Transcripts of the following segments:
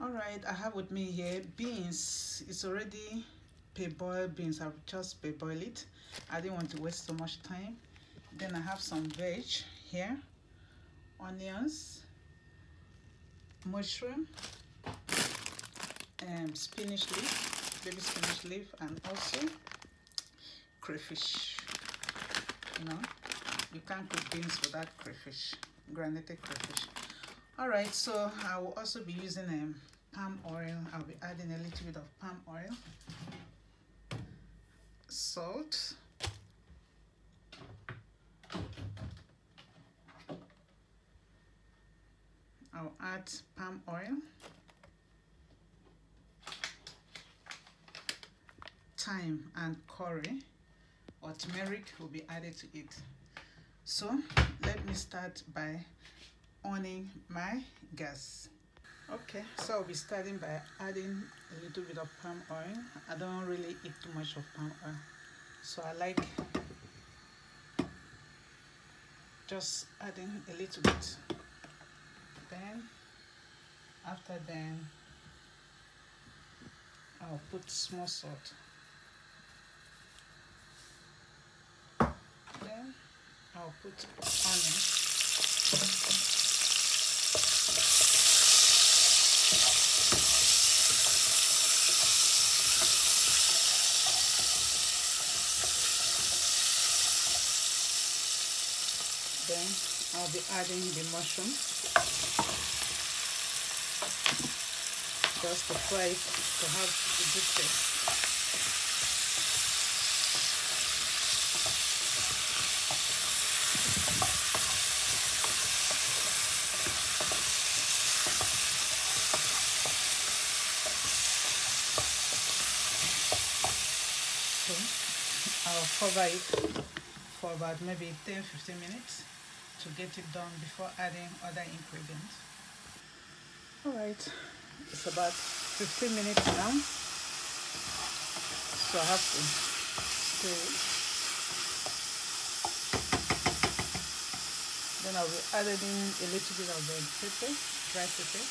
All right, I have with me here beans. It's already pre-boiled beans. I've just pre-boiled it. I didn't want to waste so much time. Then I have some veg here, onions, mushroom, spinach leaf, baby spinach leaf, and also crayfish. You know, you can't cook beans without crayfish, granulated crayfish. All right, so I will also be using palm oil. I'll be adding a little bit of palm oil, salt, I'll add palm oil, thyme and curry or turmeric will be added to it. So let me start by on my gas. Okay, so I'll be starting by adding a little bit of palm oil. I don't really eat too much of palm oil, so I like just adding a little bit. Then after then I'll put small salt. Then I'll put onion. Then I'll be adding the mushroom just to fry it to have a good taste. So I'll cover it for about maybe 10-15 minutes to get it done before adding other ingredients. All right, it's about 15 minutes now, so I have to stir it. Then I'll be adding a little bit of red pepper, dry pepper.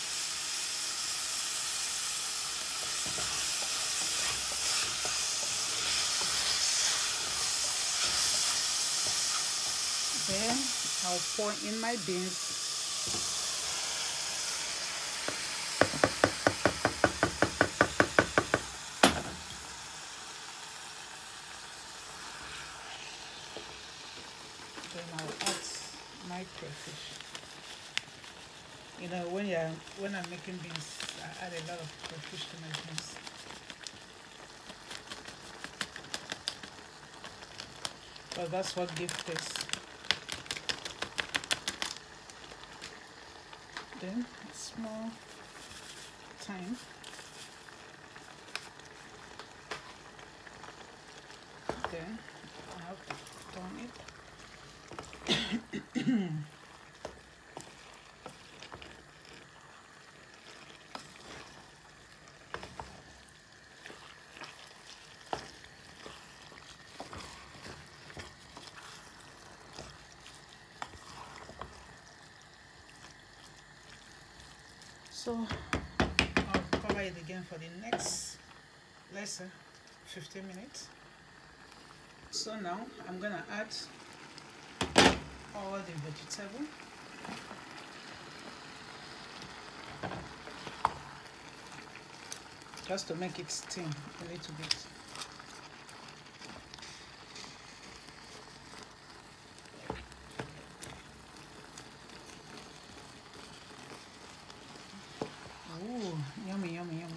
Then I'll pour in my beans. Then I'll add my crayfish. You know, when I'm making beans, I add a lot of crayfish to my beans. But that's what gives taste. Then small thyme. Then I have to turn it. So I'll cover it again for the next, let's say, 15 minutes. So now I'm gonna add all the vegetable. Just to make it steam a little bit. Ooh, yummy, yummy, yummy, yummy.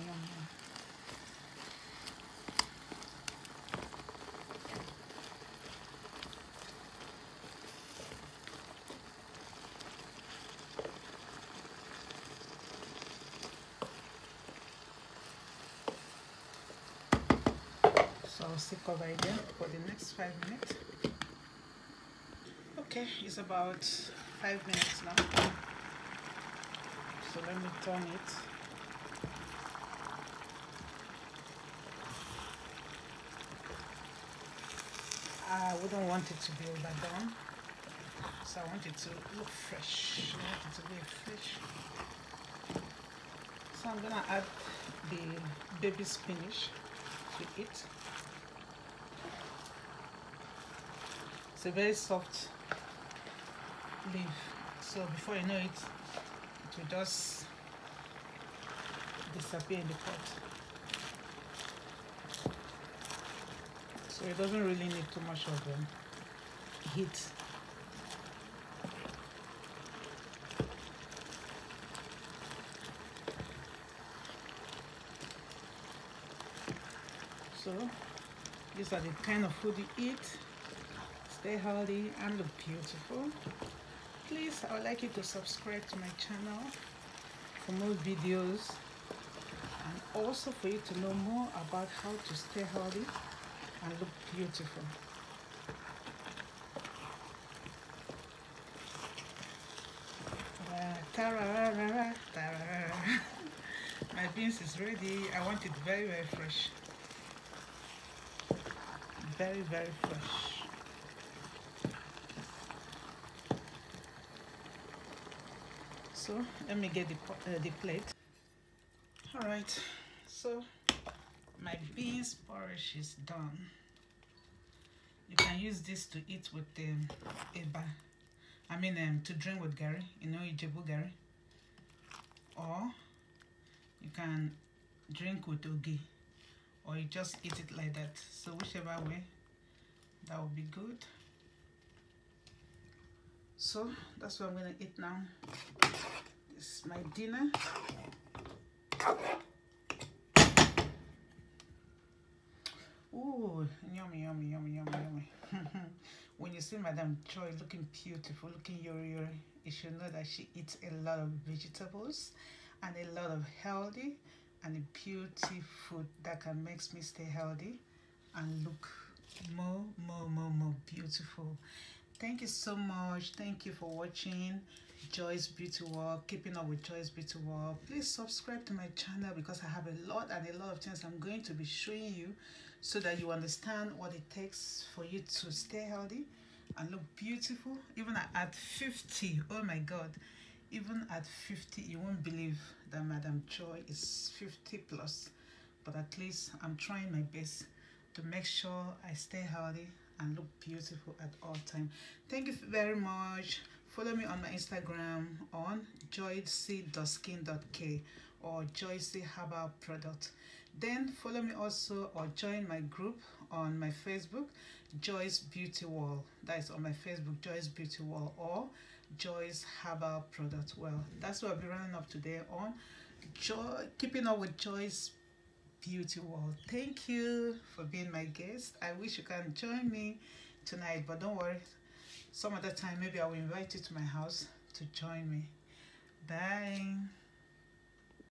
So I'll still cover it then for the next 5 minutes. Okay, it's about 5 minutes now. So let me turn it. I wouldn't want it to be overdone, so I want it to look fresh. I want it to be fresh. So I'm gonna add the baby spinach to it. It's a very soft leaf, so before you know it, it will just disappear in the pot. So it doesn't really need too much of heat. So these are the kind of food you eat. Stay healthy and look beautiful. Please, I would like you to subscribe to my channel for more videos, and also for you to know more about how to stay healthy and look beautiful. Ta-ra-ra-ra-ra, ta-ra-ra-ra. My beans is ready. I want it very, very fresh. Very, very fresh. So let me get the plate. All right, so my beans porridge is done. You can use this to eat with eba. To drink with gari, Ijebu gari, or you can drink with ogi, or you just eat it like that. So whichever way, that will be good. So that's what I'm gonna eat now. This is my dinner. Ooh, yummy, yummy, yummy, yummy, yummy. When you see Madam Joy looking beautiful, looking yori, you should know that she eats a lot of vegetables and a lot of healthy and a beauty food that can make me stay healthy and look more beautiful. Thank you so much. Thank you for watching Joy's Beauty World, keeping up with Joy's Beauty World. Please subscribe to my channel because I have a lot of things I'm going to be showing you so that you understand what it takes for you to stay healthy and look beautiful. Even at 50, oh my God, even at 50, you won't believe that Madam Joy is 50 plus. But at least I'm trying my best to make sure I stay healthy and look beautiful at all time. Thank you very much. Follow me on my Instagram on joyc.skin.k or Joyce Herbal Product. Then follow me also or join my group on my Facebook, Joy's Beauty World. That is on my Facebook, Joy's Beauty World or Joy's Herbal Product. Well, that's what I'll be running up today on keeping up with Joy's Beauty World. Thank you for being my guest. I wish you can join me tonight, but don't worry, some other time maybe I will invite you to my house to join me. Bye.